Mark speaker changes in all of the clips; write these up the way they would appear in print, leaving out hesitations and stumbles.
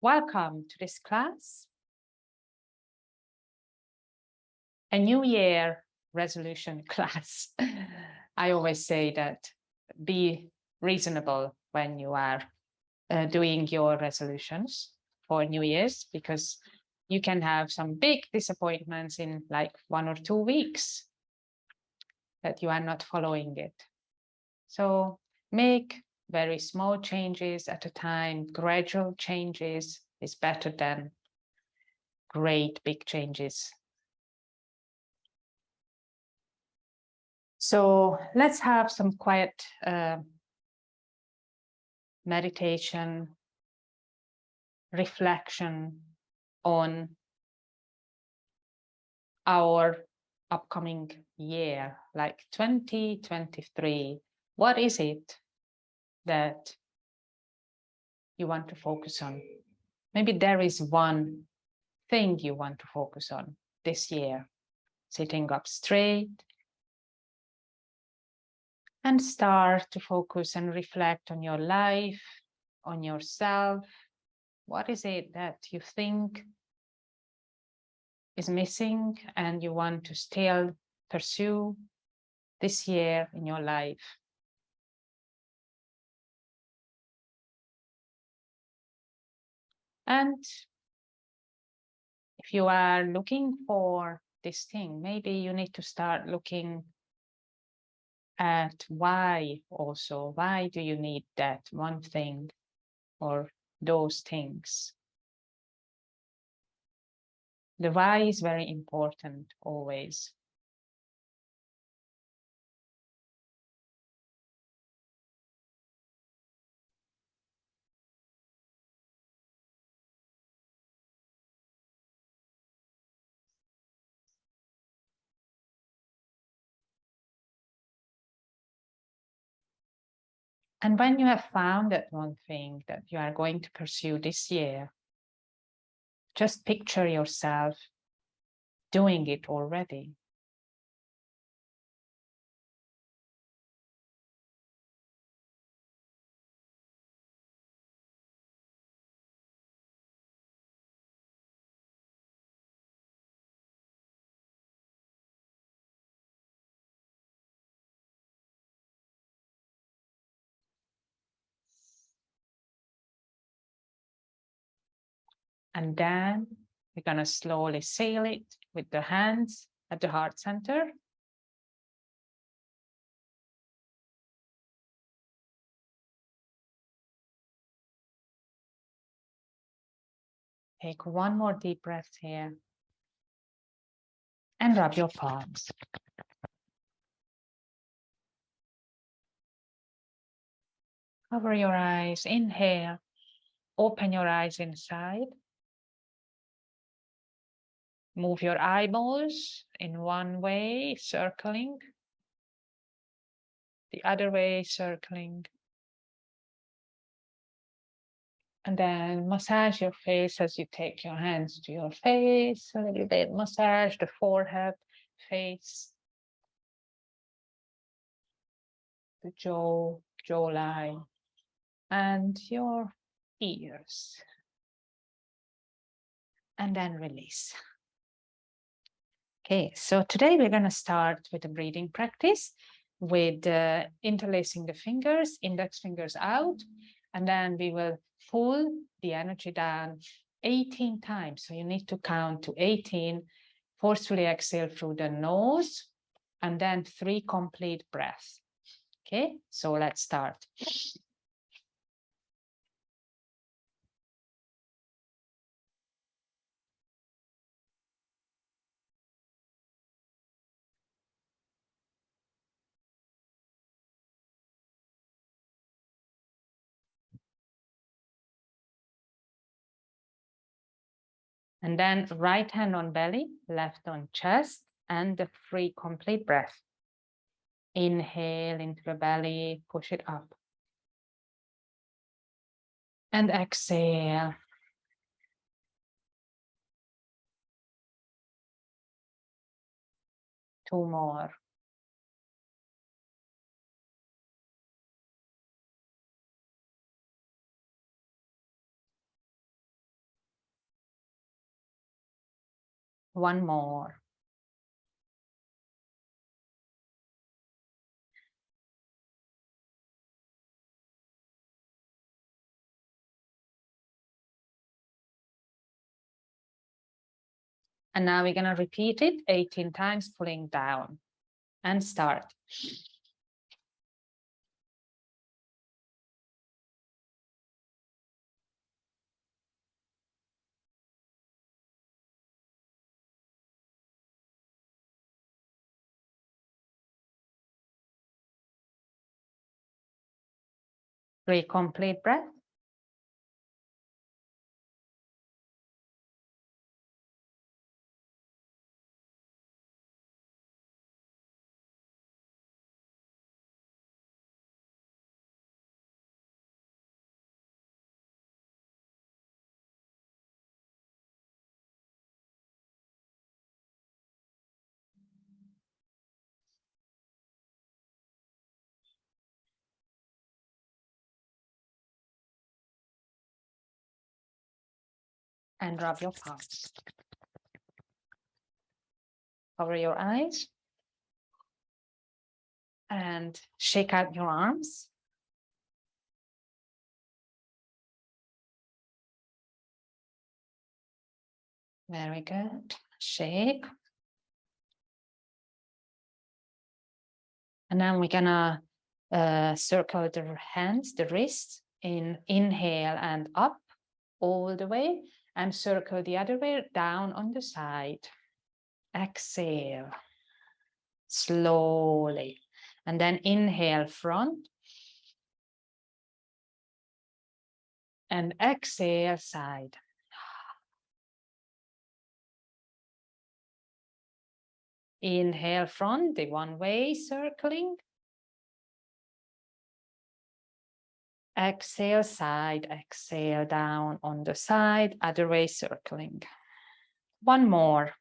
Speaker 1: Welcome to this class. A New Year resolution class. I always say that be reasonable when you are doing your resolutions for New Year's, because you can have some big disappointments in like 1 or 2 weeks that you are not following it. So make very small changes at a time. Gradual changes is better than great big changes. So let's have some quiet meditation, reflection on our upcoming year, like 2023. What is it that you want to focus on? Maybe there is one thing you want to focus on this year. Sitting up straight and start to focus and reflect on your life, on yourself. What is it that you think is missing and you want to still pursue this year in your life? And if you are looking for this thing, maybe you need to start looking at why also. Why do you need that one thing or those things? The why is very important always. And when you have found that one thing that you are going to pursue this year, just picture yourself doing it already. And then we're going to slowly seal it with the hands at the heart center. Take one more deep breath here. And rub your palms. Cover your eyes. Inhale. Open your eyes inside. Move your eyeballs in one way, circling. The other way, circling. And then massage your face as you take your hands to your face. A little bit. Massage the forehead, face, the jawline, and your ears. And then release. Okay, so today we're going to start with a breathing practice with interlacing the fingers, index fingers out, and then we will pull the energy down 18 times. So you need to count to 18, forcefully exhale through the nose, and then 3 complete breaths. Okay, so let's start. And then right hand on belly, left on chest, and the 3 complete breaths. Inhale into the belly, push it up. And exhale. Two more. One more. And now we're going to repeat it 18 times, pulling down, and start. Three complete breaths. And rub your palms. Cover your eyes. And shake out your arms. Very good. Shake. And then we're gonna circle the hands, the wrists, in inhale and up all the way, and circle the other way down on the side. Exhale slowly, and then inhale front, and exhale side. Inhale front, the one way circling. Exhale side, exhale down on the side, other way circling. One more.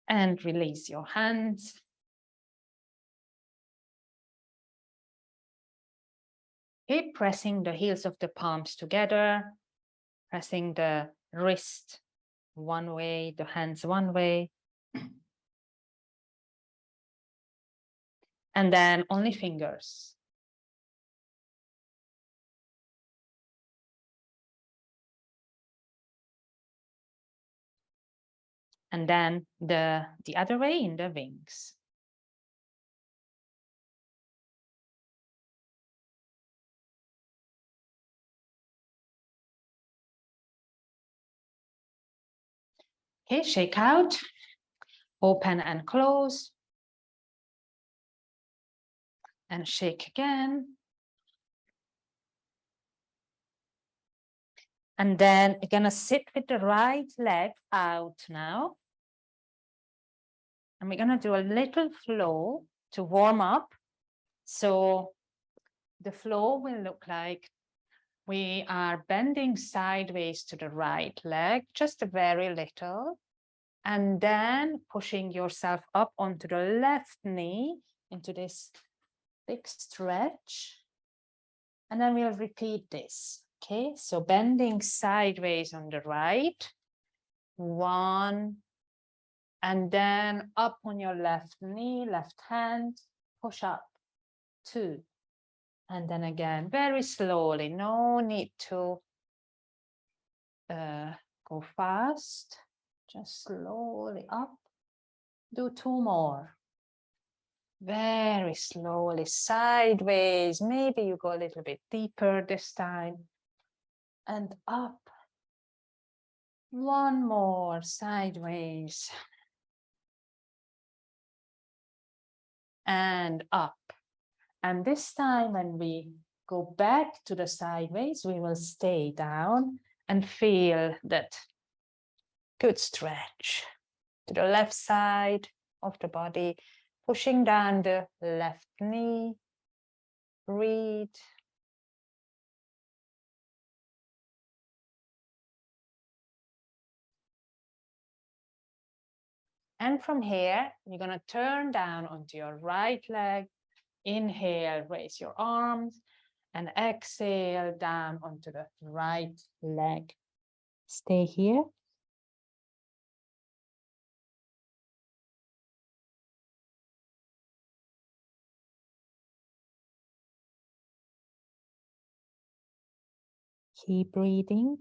Speaker 1: And release your hands. Keep pressing the heels of the palms together, pressing the wrist one way, the hands one way. And then only fingers. And then the other way in the wings. Okay, shake out, open and close. And shake again. And then you're gonna sit with the right leg out now. And we're gonna do a little flow to warm up. So the flow will look like we are bending sideways to the right leg, just a very little, and then pushing yourself up onto the left knee into this big stretch. And then we'll repeat this. Okay, so bending sideways on the right, 1, and then up on your left knee, left hand, push up, 2. And then again, very slowly, no need to go fast, just slowly up. Do 2 more. Very slowly, sideways. Maybe you go a little bit deeper this time. And up. 1 more, sideways. And up. And this time when we go back to the sideways, we will stay down and feel that good stretch to the left side of the body, pushing down the left knee. Breathe. And from here, you're going to turn down onto your right leg, inhale, raise your arms, and exhale down onto the right leg. Stay here. Keep breathing.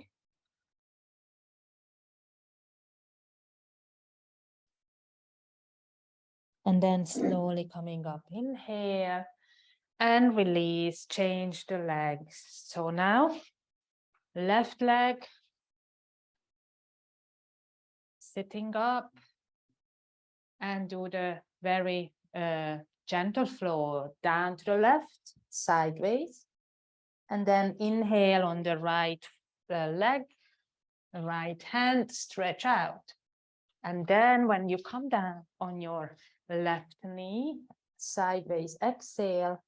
Speaker 1: And then slowly coming up, inhale and release, change the legs. So now, left leg, sitting up, and do the very gentle flow down to the left, sideways. And then inhale on the right leg, right hand, stretch out. And then when you come down on your left knee, sideways, exhale.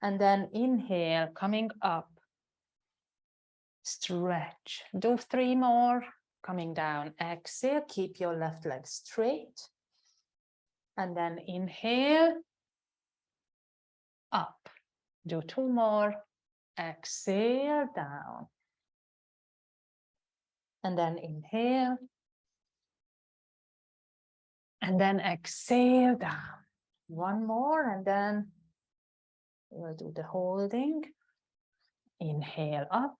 Speaker 1: And then inhale, coming up, stretch. Do 3 more, coming down, exhale, keep your left leg straight. And then inhale, up. Do 2 more, exhale, down. And then inhale. And then exhale, down. 1 more, and then we'll do the holding. Inhale, up.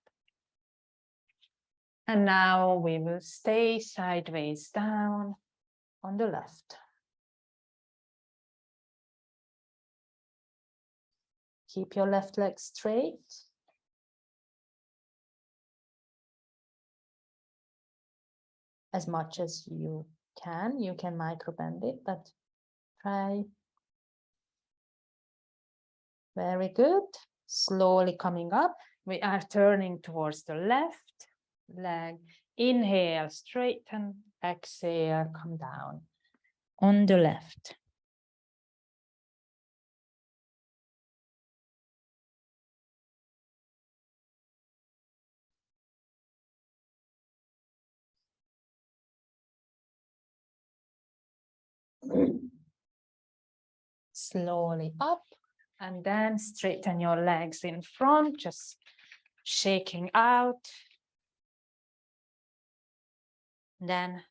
Speaker 1: And now we will stay sideways down on the left. Keep your left leg straight. As much as you can micro-bend it, but try. Very good. Slowly coming up. We are turning towards the left leg. Inhale, straighten, exhale, come down on the left. Slowly up, and then straighten your legs in front, just shaking out. Then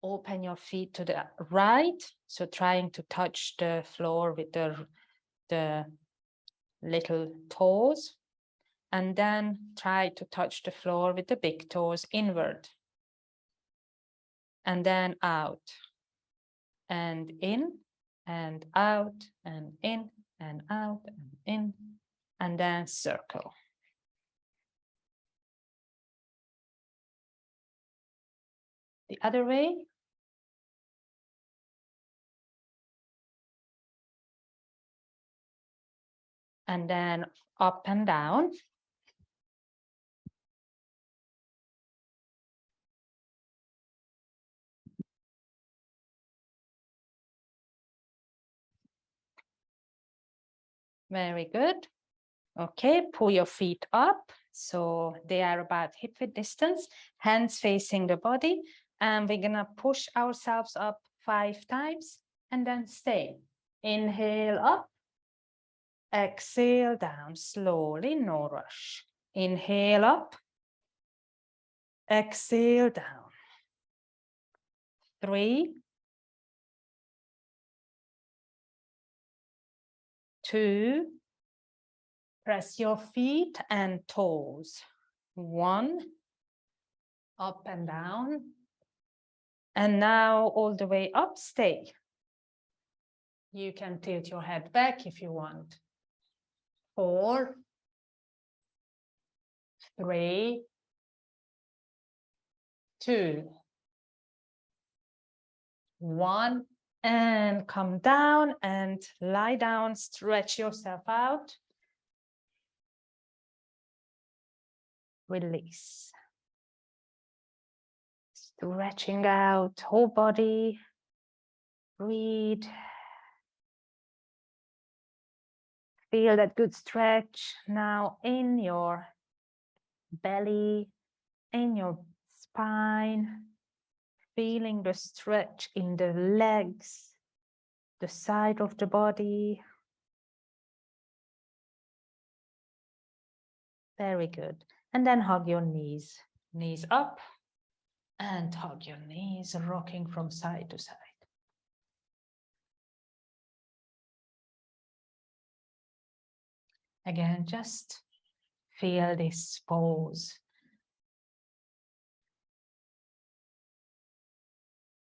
Speaker 1: open your feet to the right, so trying to touch the floor with the little toes, and then try to touch the floor with the big toes inward, and then out and in and out and in and out and in, and then circle. The other way. And then up and down. Very good. Okay, pull your feet up. So they are about hip width distance, hands facing the body. And we're gonna push ourselves up 5 times and then stay. Inhale up. Exhale down slowly, no rush. Inhale up. Exhale down. 3, 2, press your feet and toes. 1, up and down. And now all the way up, stay. You can tilt your head back if you want. 4, 3, 2, 1, and come down and lie down, stretch yourself out. Release. Stretching out whole body. Breathe. Feel that good stretch now in your belly, in your spine. Feeling the stretch in the legs, the side of the body. Very good. And then hug your knees. Knees up and hug your knees, rocking from side to side. Again, just feel this pose.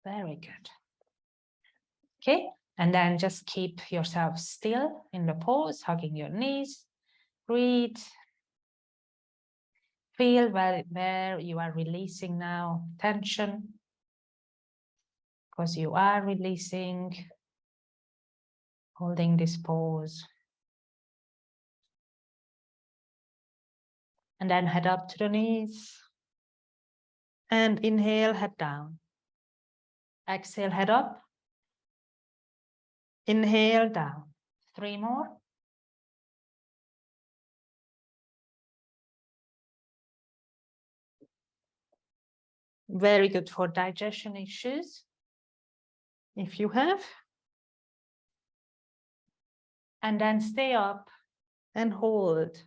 Speaker 1: Very good. Okay, and then just keep yourself still in the pose, hugging your knees. Breathe. Feel where you are releasing now tension, because you are releasing, holding this pose. And then head up to the knees. And inhale, head down. Exhale, head up. Inhale, down. 3 more. Very good for digestion issues, if you have. And then stay up and hold.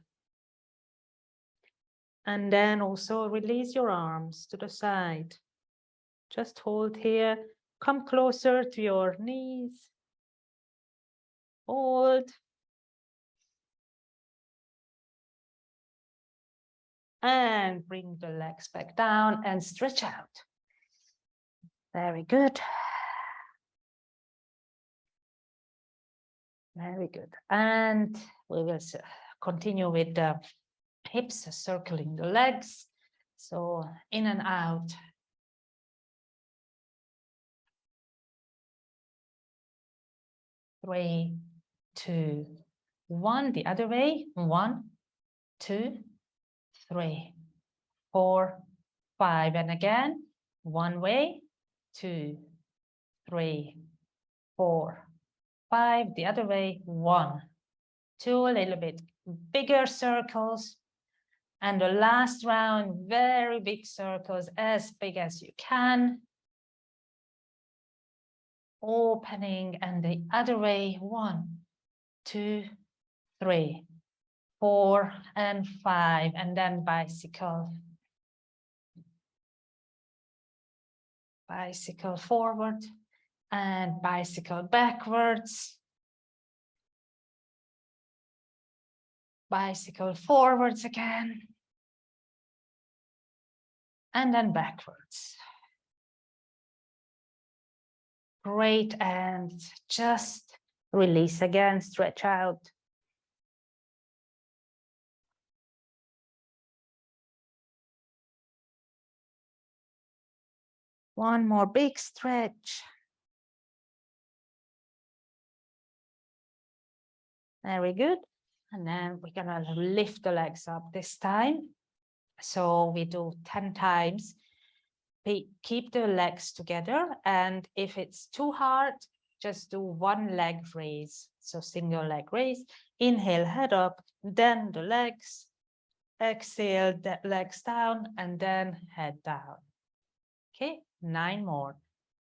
Speaker 1: And then also release your arms to the side. Just hold here. Come closer to your knees. Hold. And bring the legs back down and stretch out. Very good. Very good. And we will continue with the hips circling the legs. So in and out. 3, 2, 1. The other way. 1, 2, 3, 4, 5. And again, one way. 2, 3, 4, 5. The other way. 1, 2. A little bit bigger circles. And the last round, very big circles, as big as you can. Opening, and the other way. 1, 2, 3, 4, and 5. And then bicycle. Bicycle forward and bicycle backwards. Bicycle forwards again. And then backwards. Great, and just release again, stretch out. One more big stretch. Very good. And then we're gonna lift the legs up this time. So we do 10 times. We keep the legs together, and if it's too hard, just do 1 leg raise. So single leg raise. Inhale, head up, then the legs. Exhale, the legs down, and then head down. Okay, 9 more.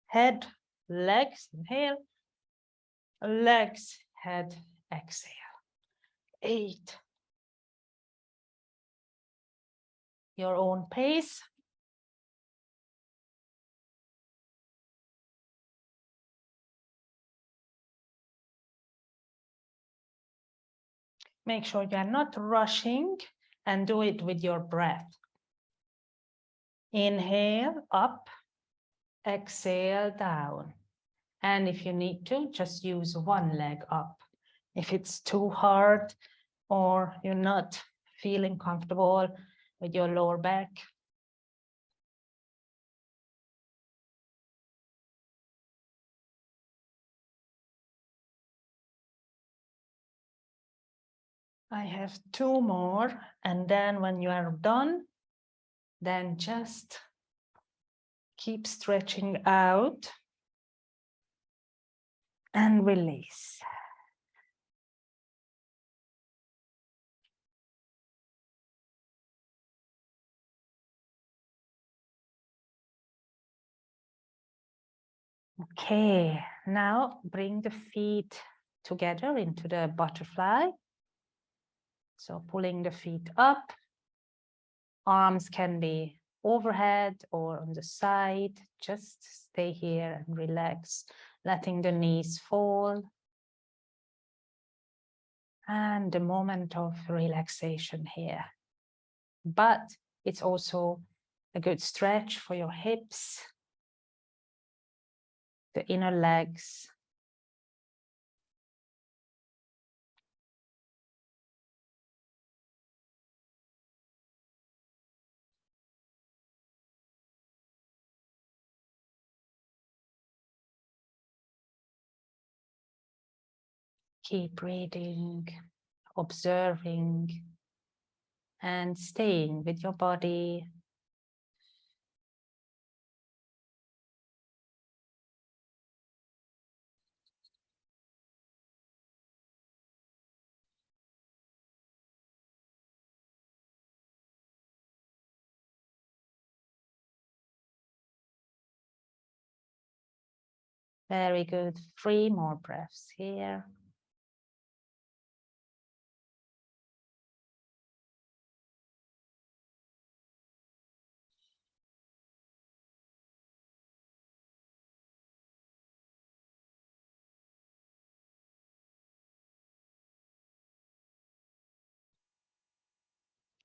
Speaker 1: Head, legs, inhale. Legs, head, exhale. 8. Your own pace. Make sure you are not rushing, and do it with your breath. Inhale, up. Exhale, down. And if you need to, just use 1 leg up. If it's too hard or you're not feeling comfortable with your lower back. I have 2 more, and then when you are done, then just keep stretching out and release. Okay, now bring the feet together into the butterfly. So pulling the feet up Arms can be overhead or on the side. Just stay here and relax, letting the knees fall. And a moment of relaxation here. But it's also a good stretch for your hips, the inner legs. Keep breathing, observing, and staying with your body. Very good. 3 more breaths here.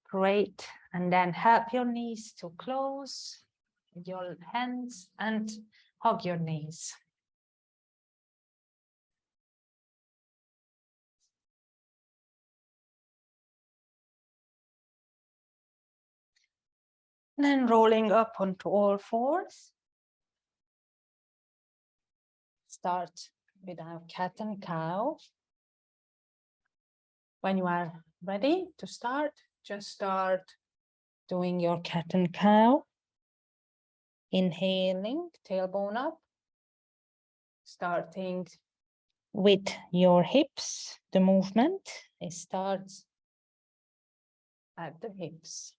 Speaker 1: Great. And then help your knees to close with your hands and hug your knees. And then rolling up onto all fours. Start with our cat and cow. When you are ready to start, just start doing your cat and cow. Inhaling, tailbone up. Starting with your hips, the movement, it starts at the hips.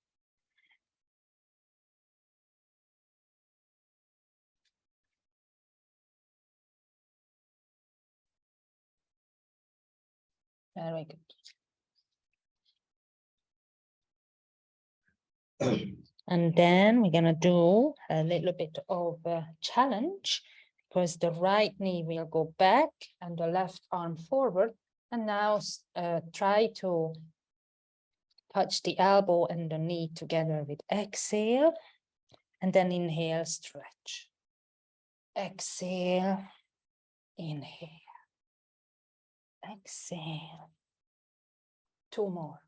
Speaker 1: Very good. And then we're gonna do a little bit of a challenge, because the right knee will go back and the left arm forward. And now try to touch the elbow and the knee together with exhale. And then inhale, stretch. Exhale, inhale. Exhale. 2 more.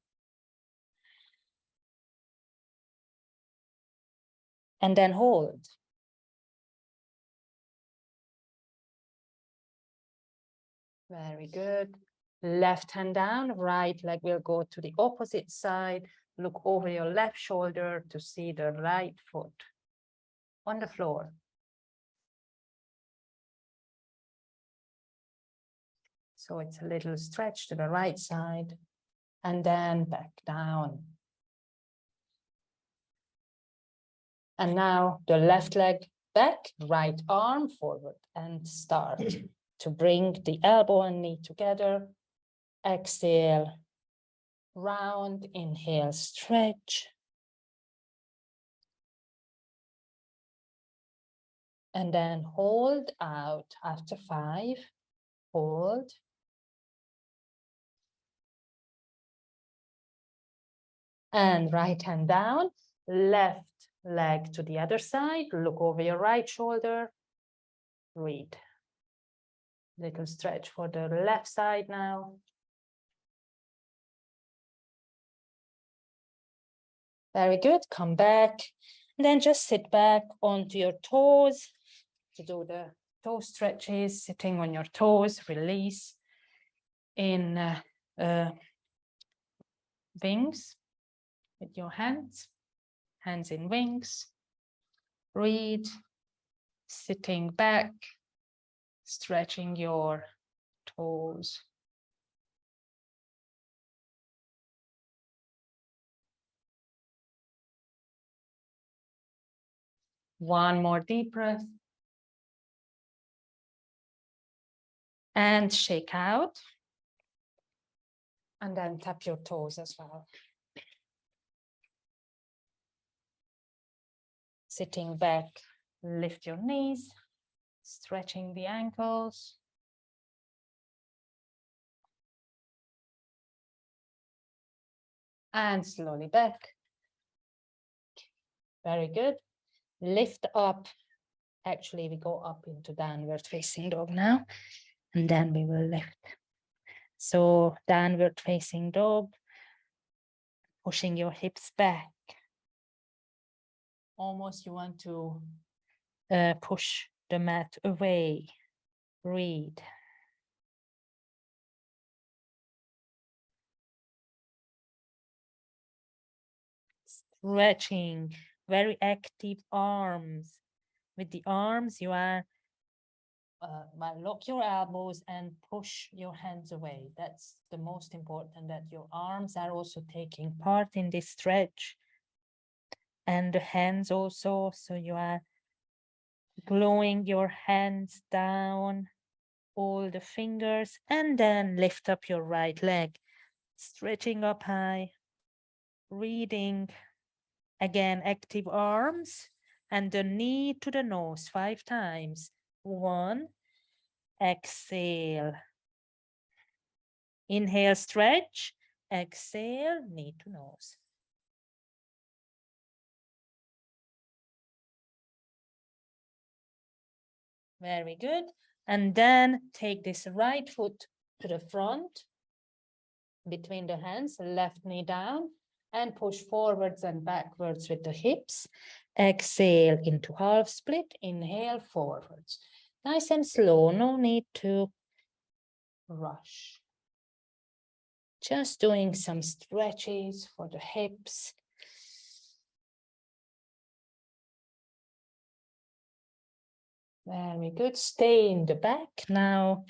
Speaker 1: And then hold. Very good. Left hand down, right leg will go to the opposite side. Look over your left shoulder to see the right foot on the floor. So it's a little stretch to the right side and then back down. And now the left leg back, right arm forward, and start to bring the elbow and knee together. Exhale, round, inhale, stretch. And then hold out after 5, hold. And right hand down, left leg to the other side, look over your right shoulder, breathe. Little stretch for the left side now. Very good, come back. And then just sit back onto your toes to do the toe stretches, sitting on your toes, release in wings with your hands in wings. Breathe, sitting back, stretching your toes. One more deep breath. And shake out. And then tap your toes as well. Sitting back, lift your knees, stretching the ankles. And slowly back. Very good. Lift up. Actually, we go up into downward facing dog now, and then we will lift. So downward facing dog, pushing your hips back. Almost you want to push the mat away. Breathe. Stretching, very active arms. With the arms, you are lock your elbows and push your hands away. That's the most important, that your arms are also taking part in this stretch. And the hands also, so you are blowing your hands down, all the fingers, and then lift up your right leg, stretching up high, breathing. Again, active arms and the knee to the nose 5 times. 1, exhale. Inhale, stretch, exhale, knee to nose. Very good. And then take this right foot to the front, between the hands, left knee down, and push forwards and backwards with the hips. Exhale into half split, inhale forwards. Nice and slow, no need to rush. Just doing some stretches for the hips. Very good. Stay in the back. Now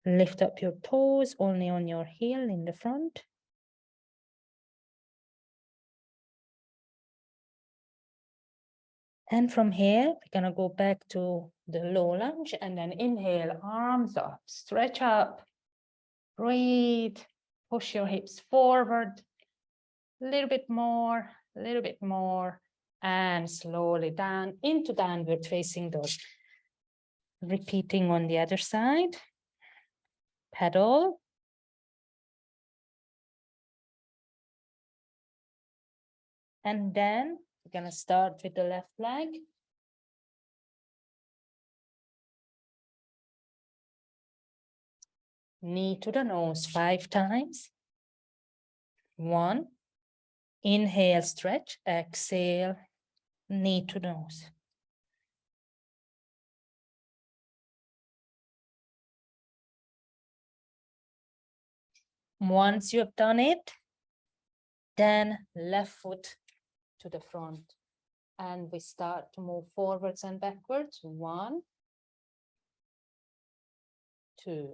Speaker 1: lift up your toes only on your heel in the front. And from here, we're going to go back to the low lunge and then inhale, arms up, stretch up, breathe, push your hips forward, a little bit more, and slowly down into downward facing dog. Repeating on the other side. Pedal. And then we're going to start with the left leg. Knee to the nose 5 times. 1. Inhale, stretch. Exhale, knee to nose. Once you have done it, then left foot to the front. And we start to move forwards and backwards. 1, 2.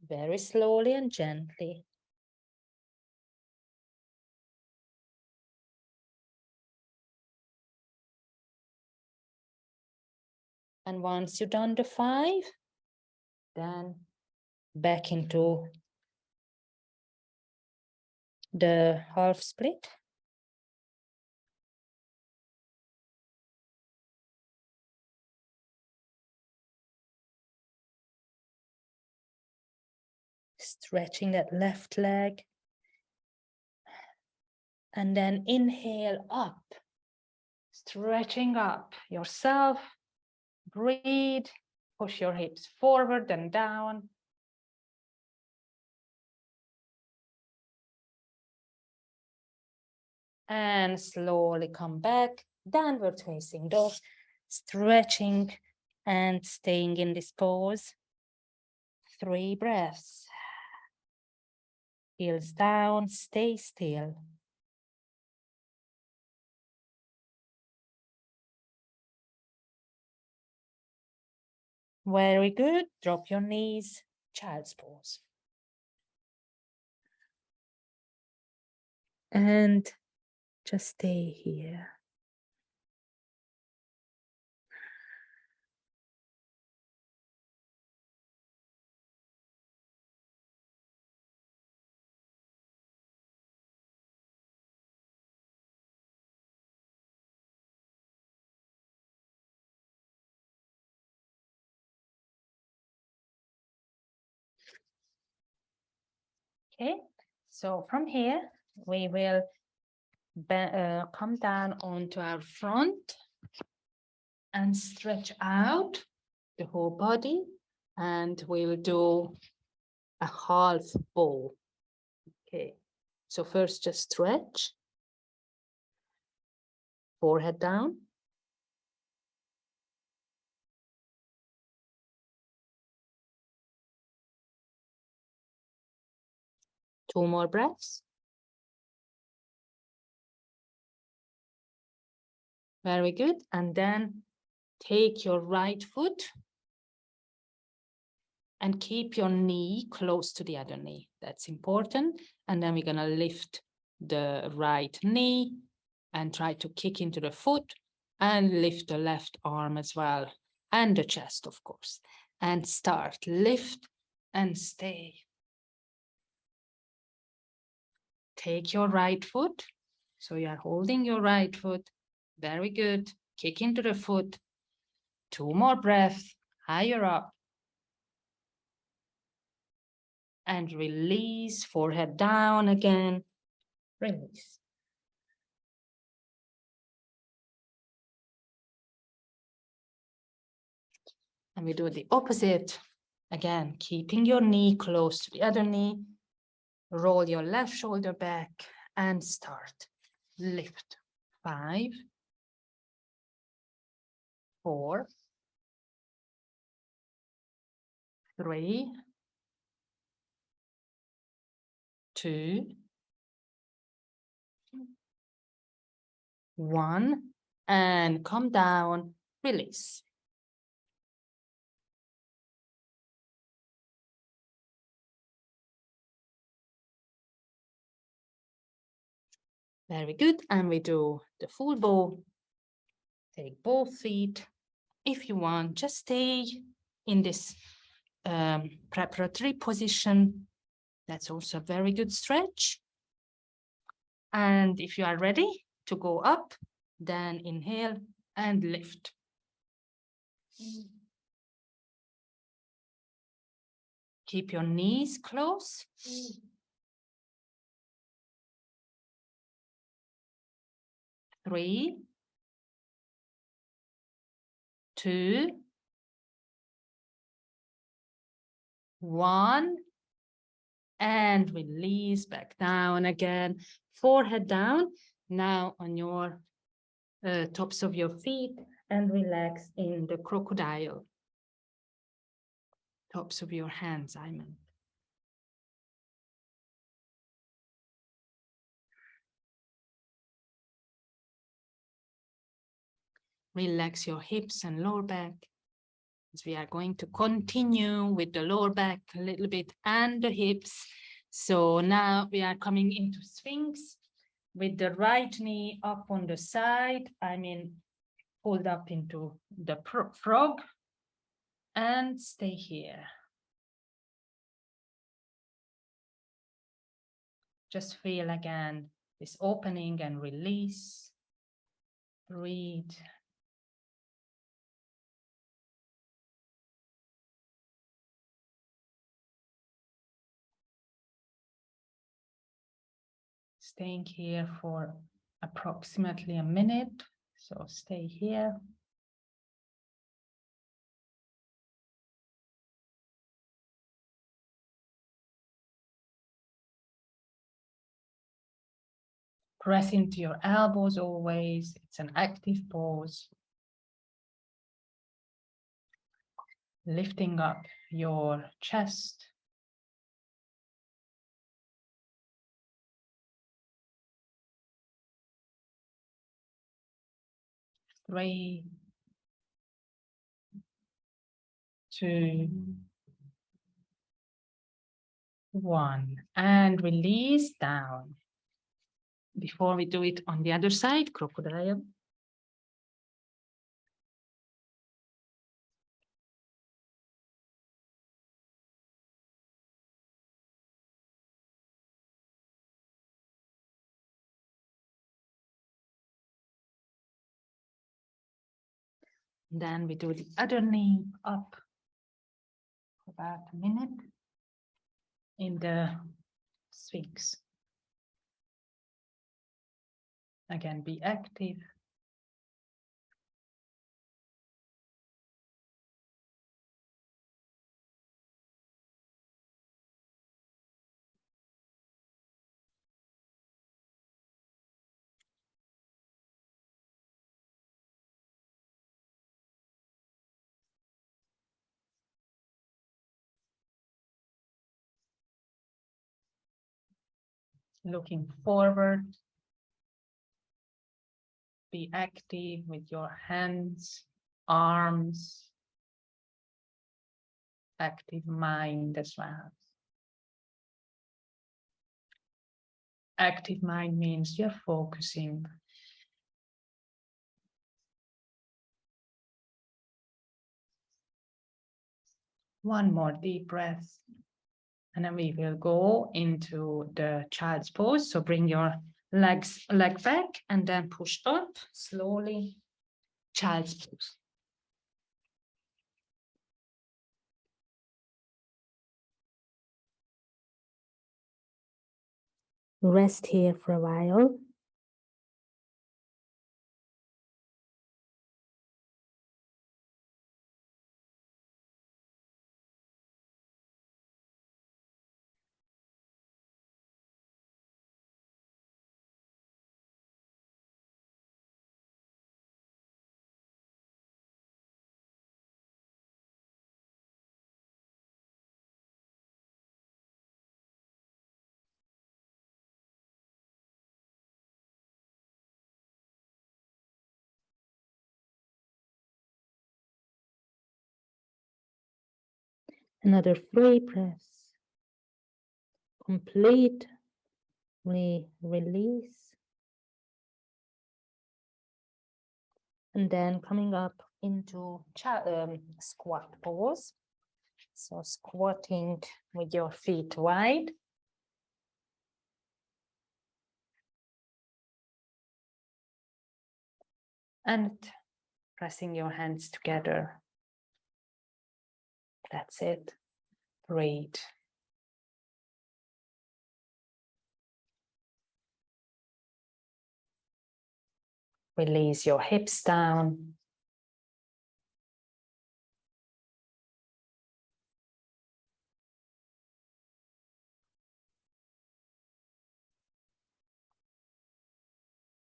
Speaker 1: Very slowly and gently. And once you've done the 5, then back into the half split. Stretching that left leg. And then inhale up. Stretching up yourself. Breathe. Push your hips forward and down. And slowly come back. Downward facing dog. Stretching and staying in this pose. 3 breaths. Heels down, stay still. Very good. Drop your knees, child's pose. And just stay here. Okay, so from here, we will come down onto our front and stretch out the whole body, and we'll do a half bow. Okay, so first just stretch, forehead down. Two more breaths. Very good. And then take your right foot and keep your knee close to the other knee. That's important. And then we're going to lift the right knee and try to kick into the foot and lift the left arm as well. And the chest, of course. And start. Lift and stay. Take your right foot. So you are holding your right foot. Very good. Kick into the foot. Two more breaths. Higher up. And release, forehead down again. Release. And we do the opposite. Again, keeping your knee close to the other knee. Roll your left shoulder back and start. Lift. 5, 4, 3, 2, 1, and come down, release. Very good, and we do the full bow. Take both feet. If you want, just stay in this preparatory position. That's also a very good stretch. And if you are ready to go up, then inhale and lift. Keep your knees close. 3, 2, 1, and release back down again. Forehead down, now on your tops of your feet, and relax in the crocodile. Tops of your hands, I meant. Relax your hips and lower back. As we are going to continue with the lower back a little bit and the hips. So now we are coming into Sphinx with the right knee up on the side. I mean, hold up into the frog and stay here. Just feel again this opening and release. Breathe. Staying here for approximately a minute. So stay here. Press into your elbows always. It's an active pose. Lifting up your chest. Three, 2, 1, and release down. Before we do it on the other side, crocodile. Then we do the other knee up for about a minute in the Sphinx. Again, be active. Looking forward. Be active with your hands, arms, active mind as well. Active mind means you're focusing. One more deep breath. And then we will go into the child's pose. So bring your leg back and then push up slowly. Child's pose.
Speaker 2: Rest here for a while. Another 3 breaths. Completely release. And then coming up into squat pose. So squatting with your feet wide. And pressing your hands together. That's it. Breathe. Release your hips down.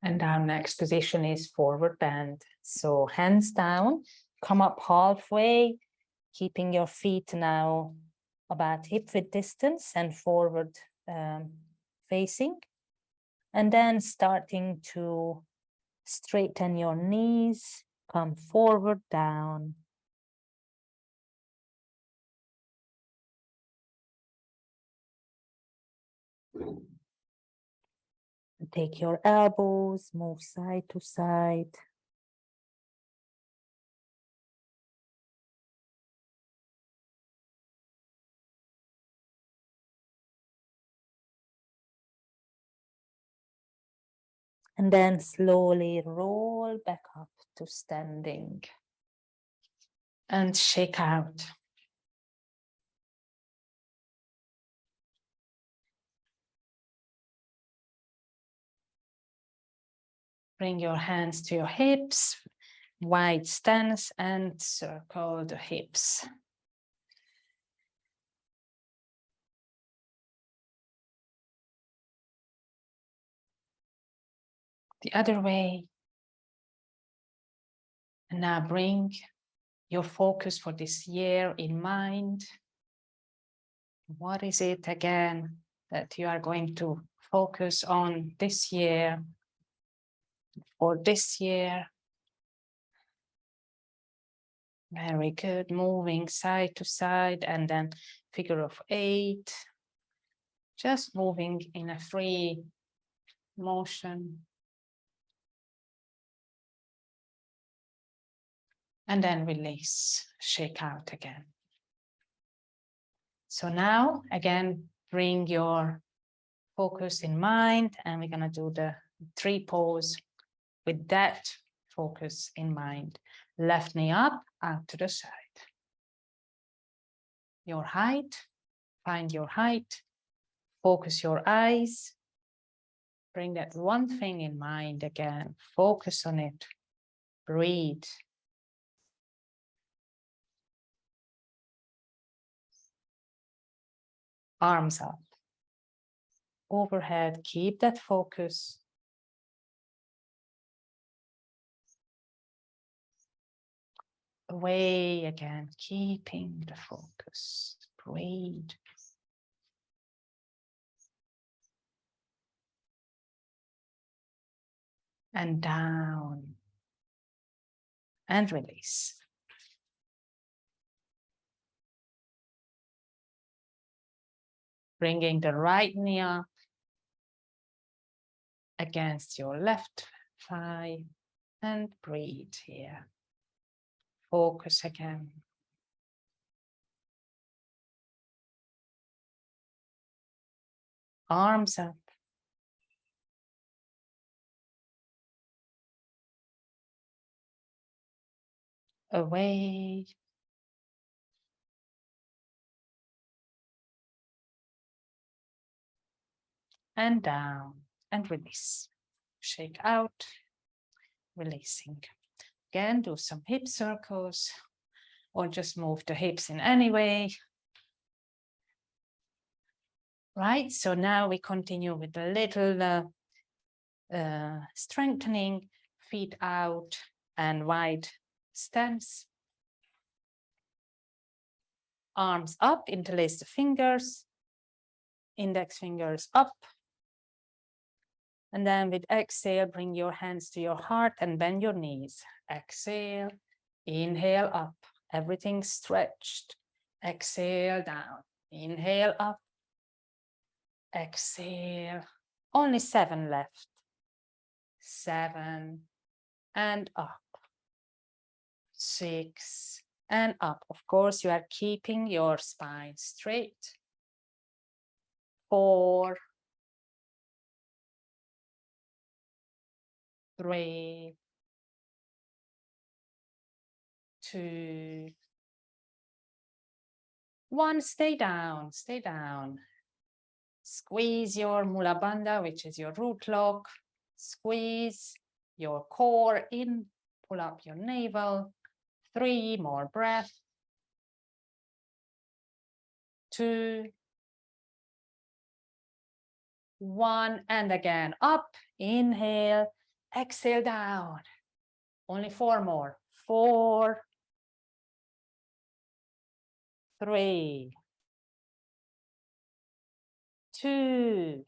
Speaker 2: And our next position is forward bend. So hands down, come up halfway, keeping your feet now about hip width distance and forward facing. And then starting to straighten your knees, come forward, down. Take your elbows, move side to side. And then slowly roll back up to standing. And shake out. Bring your hands to your hips, wide stance, and circle the hips. The other way. And now bring your focus for this year in mind. What is it again that you are going to focus on this year or this year? Very good. Moving side to side and then figure of 8. Just moving in a free motion. And then release, shake out again. So now, again, bring your focus in mind, and we're going to do the 3 pose with that focus in mind. Left knee up, out to the side. Your height, find your height.
Speaker 1: Focus your eyes. Bring that one thing in mind again. Focus on it. Breathe. Arms up. Overhead, keep that focus. Away again, keeping the focus. Breathe. And down. And release. Bringing the right knee up against your left thigh and breathe here. Focus again. Arms up. Away. And down and release. Shake out, releasing. Again, do some hip circles or just move the hips in any way. Right, so now we continue with a little strengthening, feet out and wide stance. Arms up, interlace the fingers, index fingers up. And then with exhale, bring your hands to your heart and bend your knees. Exhale, inhale up, everything stretched. Exhale down, inhale up. Exhale, only 7 left. 7 and up. 6 and up. Of course, you are keeping your spine straight. 4, 3, 2, 1. Stay down, stay down. Squeeze your Mula Bandha, which is your root lock. Squeeze your core in, pull up your navel. 3 more breaths. 2, 1, and again up. Inhale, exhale down. Only 4 more. 4, 3, 2,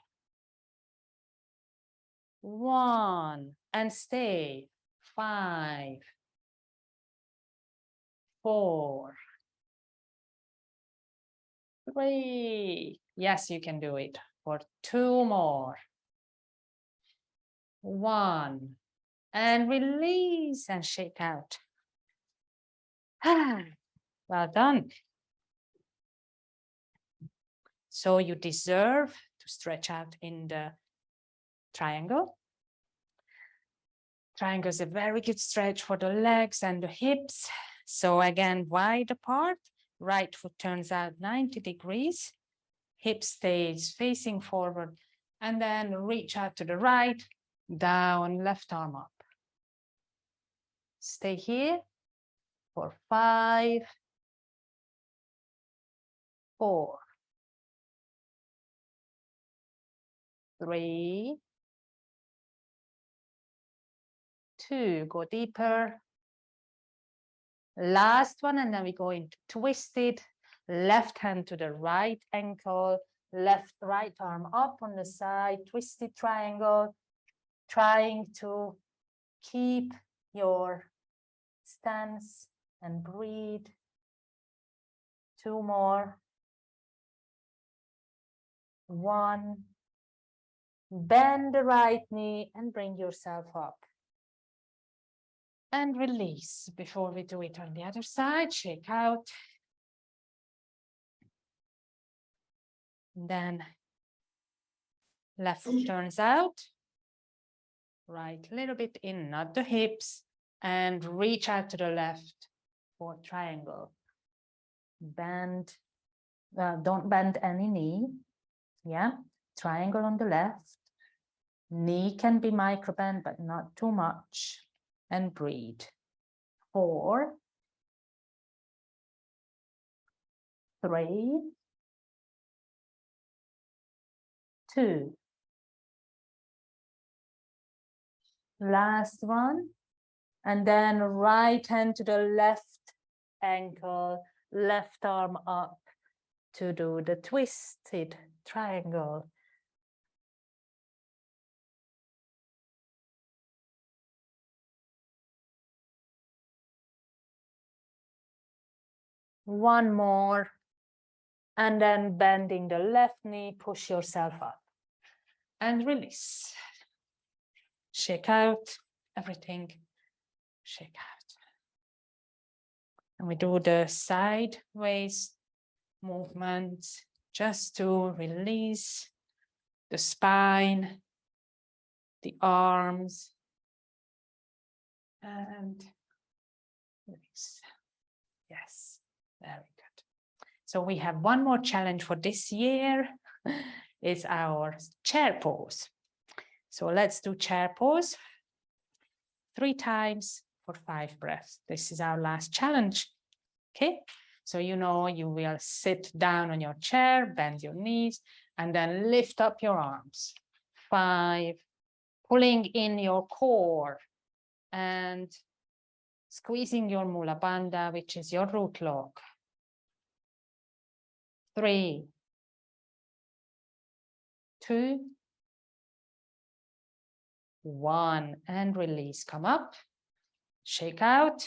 Speaker 1: 1, and stay. 5, 4, 3. Yes, you can do it. For 2 more. 1, and release and shake out. Well done. So you deserve to stretch out in the triangle. Triangle is a very good stretch for the legs and the hips. So again, wide apart, right foot turns out 90 degrees, hip stays facing forward, and then reach out to the right, down, left arm up. Stay here for 5, 4, 3, 2, go deeper. Last one, and then we go into twisted, left hand to the right ankle, right arm up on the side, twisted triangle, trying to keep your stance and breathe. 2 more. 1. Bend the right knee and bring yourself up. And release. Before we do it on the other side, shake out. And then left foot turns out. Right, a little bit in, not the hips. And reach out to the left for triangle. Bend, don't bend any knee.
Speaker 2: Yeah, triangle on the left. Knee can be micro bend, but not too much. And breathe. 4, 3, 2. Last one. And then right hand to the left ankle, left arm up to do the twisted triangle. One more. And then bending the left knee, push yourself up. And release. Shake out everything. Shake out. And we do the sideways movement just to release the spine, the arms, and release. Yes, very good. So we have one more challenge for this year. It's our chair pose. So let's do chair pose 3 times for 5 breaths. This is our last challenge. Okay, so you know you will sit down on your chair, bend your knees, and then lift up your arms. 5, pulling in your core and squeezing your Mula Bandha, which is your root log. 3, 2, 1, and release. Come up, shake out.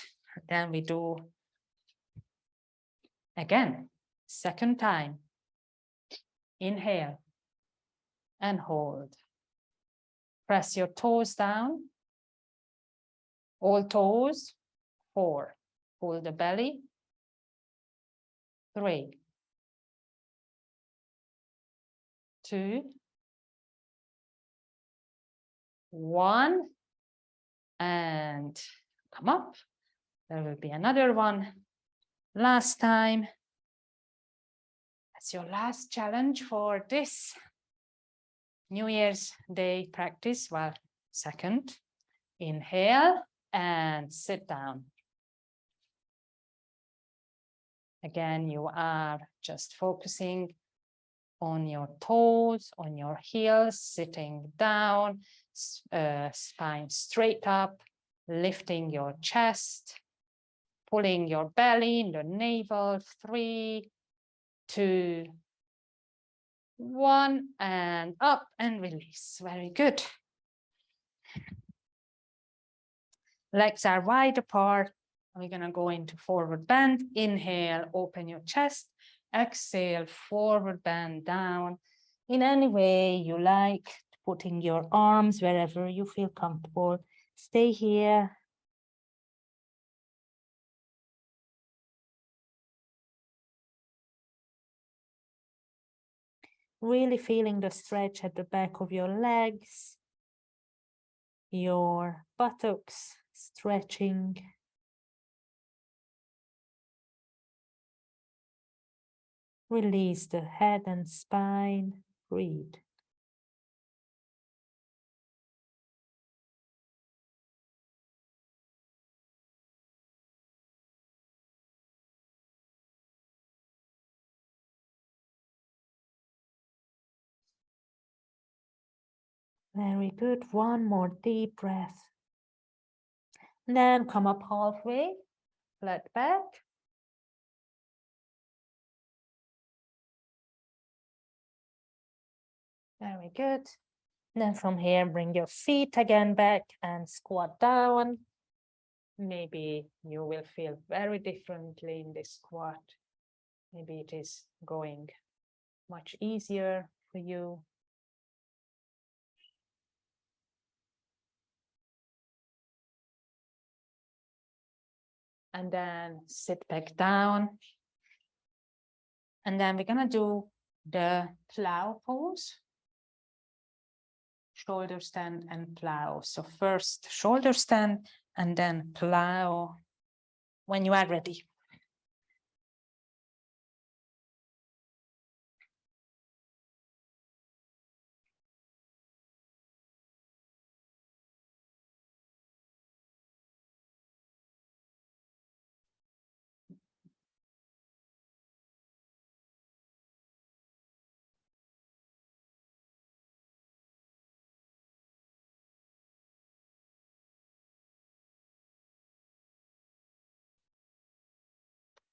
Speaker 2: Then we do again, second time. Inhale and hold. Press your toes down. All toes. 4. Pull the belly. 3, 2, 1, and come up. There will be another one. Last time. That's your last challenge for this New Year's Day practice. Well, second. Inhale and sit down. Again, you are just focusing on your toes, on your heels, sitting down, spine straight up, lifting your chest, pulling your belly in the navel. 3, 2, 1, and up and release. Very good. Legs are wide apart. We're going to go into forward bend. Inhale, open your chest. Exhale, forward bend down. In any way you like, putting your arms wherever you feel comfortable. Stay here. Really feeling the stretch at the back of your legs, your buttocks stretching. Release the head and spine. Breathe. Very good. One more deep breath. Then come up halfway, flat back. Very good. Then from here, bring your feet again back and squat down. Maybe you will feel very differently in this squat. Maybe it is going much easier for you. And then sit back down. And then we're gonna do the plow pose. Shoulder stand and plow. So first shoulder stand and then plow when you are ready.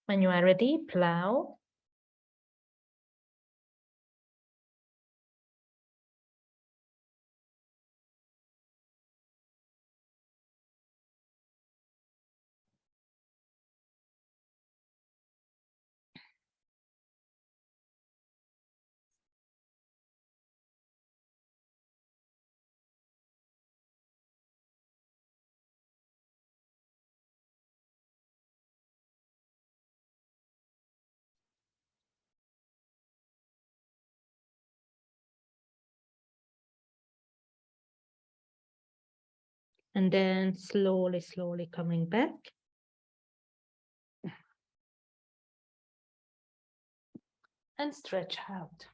Speaker 2: When you are ready, plow. And then slowly, slowly coming back. And stretch out.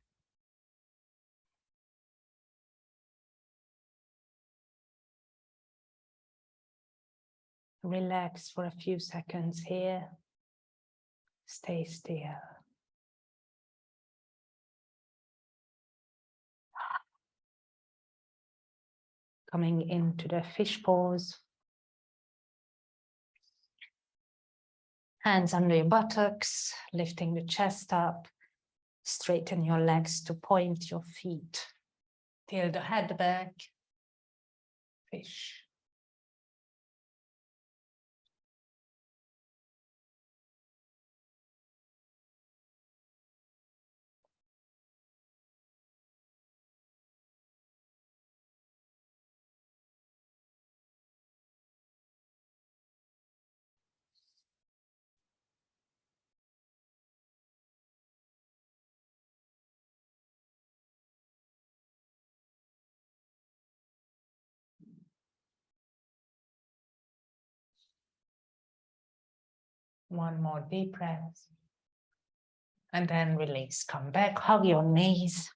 Speaker 2: Relax for a few seconds here. Stay still. Coming into the fish pose. Hands under your buttocks, lifting the chest up. Straighten your legs to point your feet. Till the head back. Fish. One more deep breath. And then release. Come back, hug your knees.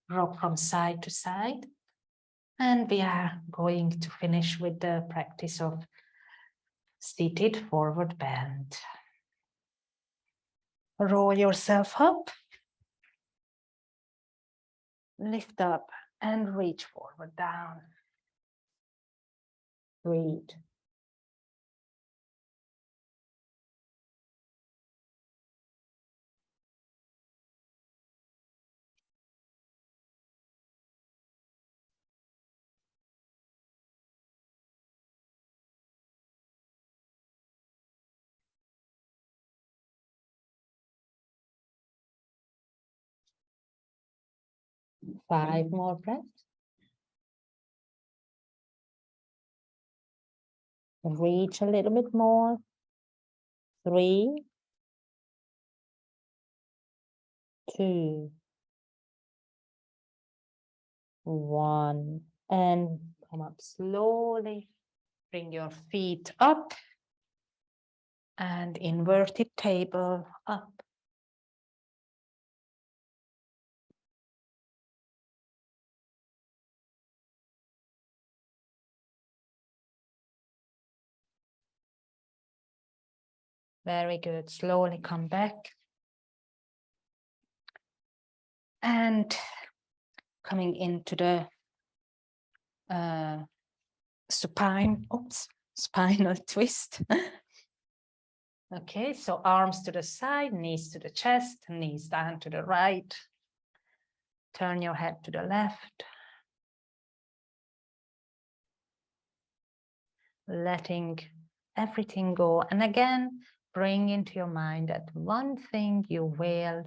Speaker 2: Rock from side to side. And we are going to finish with the practice of seated forward bend. Roll yourself up. Lift up and reach forward down. Breathe. Five more breaths. Reach a little bit more. 3, 2, 1. And come up slowly. Bring your feet up. And inverted table up. Very good. Slowly come back. And coming into the spinal twist. Okay, so arms to the side, knees to the chest, knees down to the right. Turn your head to the left. Letting everything go. And again, bring into your mind that one thing you will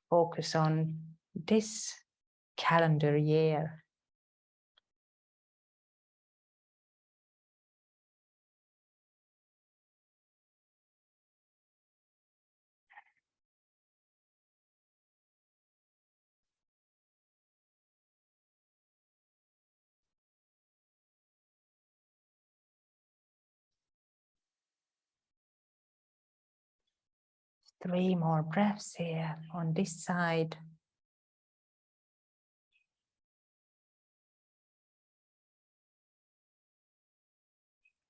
Speaker 2: focus on this calendar year. Three more breaths here on this side.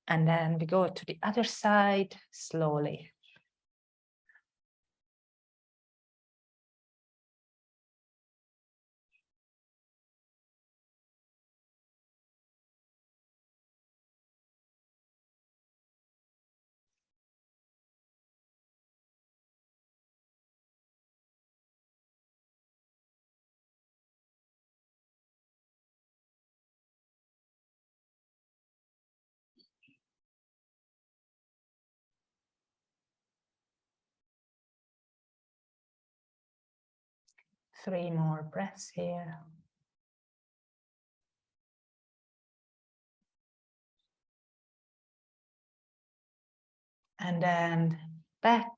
Speaker 2: And then we go to the other side slowly. 3 more breaths here. And then back,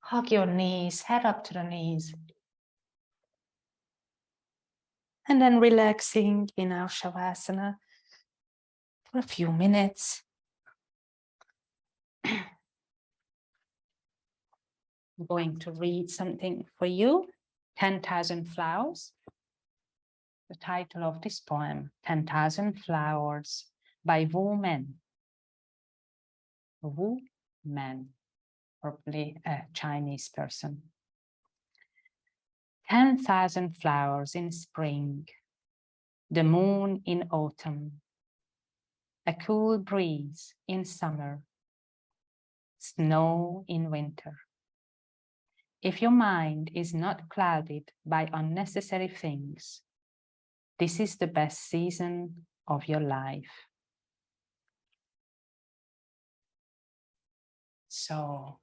Speaker 2: hug your knees, head up to the knees. And then relaxing in our Shavasana for a few minutes. I'm going to read something for you, 10,000 Flowers. The title of this poem, 10,000 Flowers by Wu Men. Wu Men, probably a Chinese person. 10,000 flowers in spring, the moon in autumn, a cool breeze in summer, snow in winter. If your mind is not clouded by unnecessary things, this is the best season of your life. So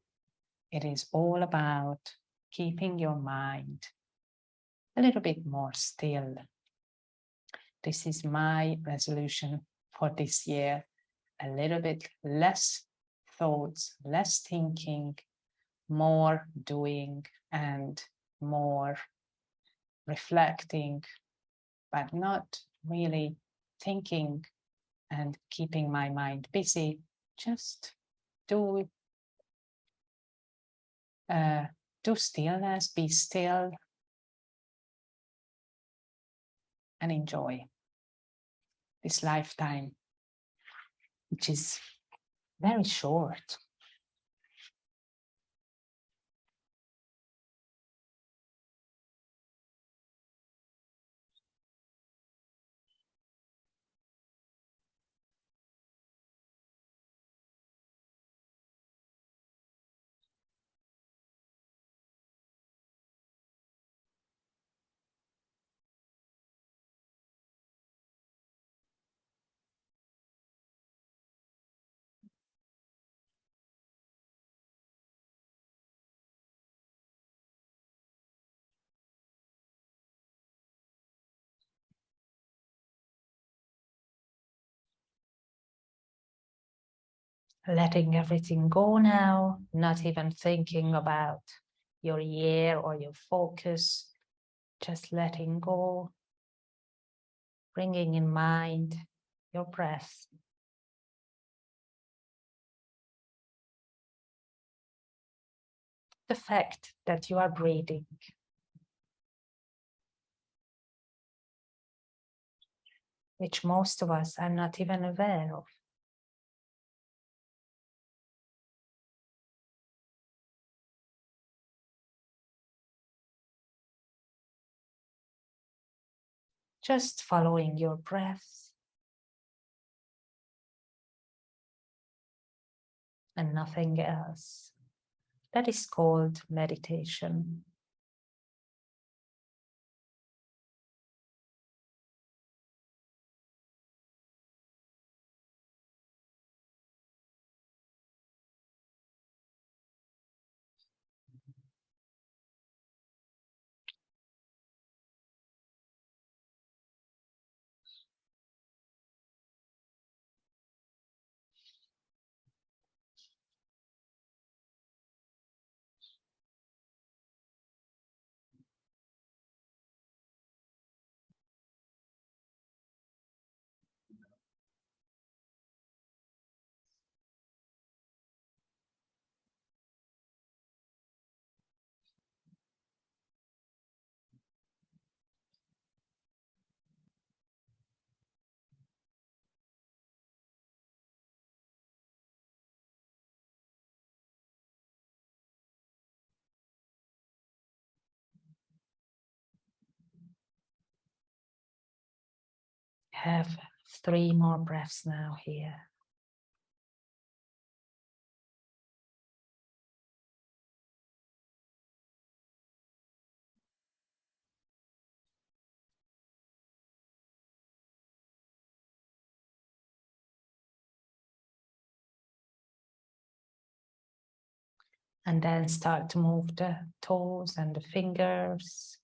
Speaker 2: it is all about keeping your mind a little bit more still. This is my resolution for this year. A little bit less thoughts, less thinking, more doing and more reflecting, but not really thinking and keeping my mind busy. Just do stillness, be still, and enjoy this lifetime, which is very short. Letting everything go now, not even thinking about your year or your focus, just letting go, bringing in mind your breath. The fact that you are breathing. Which most of us are not even aware of. Just following your breath and nothing else. That is called meditation. Have 3 more breaths now here. And then start to move the toes and the fingers.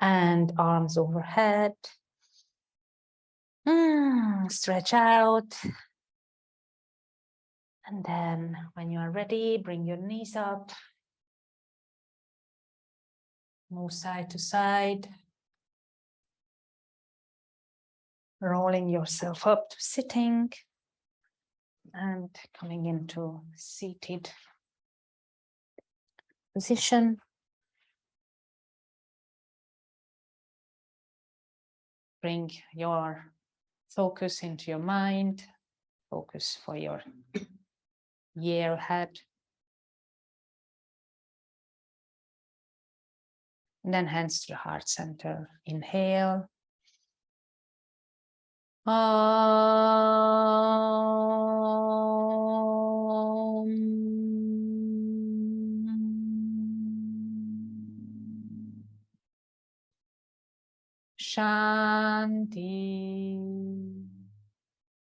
Speaker 2: And arms overhead. Stretch out. And then when you are ready, bring your knees up. Move side to side. Rolling yourself up to sitting. And coming into seated position. Bring your focus into your mind. Focus for your year ahead. And then hands to the heart center. Inhale. Shanti,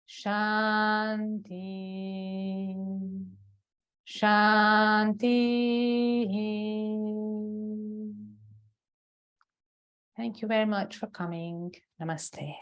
Speaker 2: Shanti, Shanti. Thank you very much for coming. Namaste.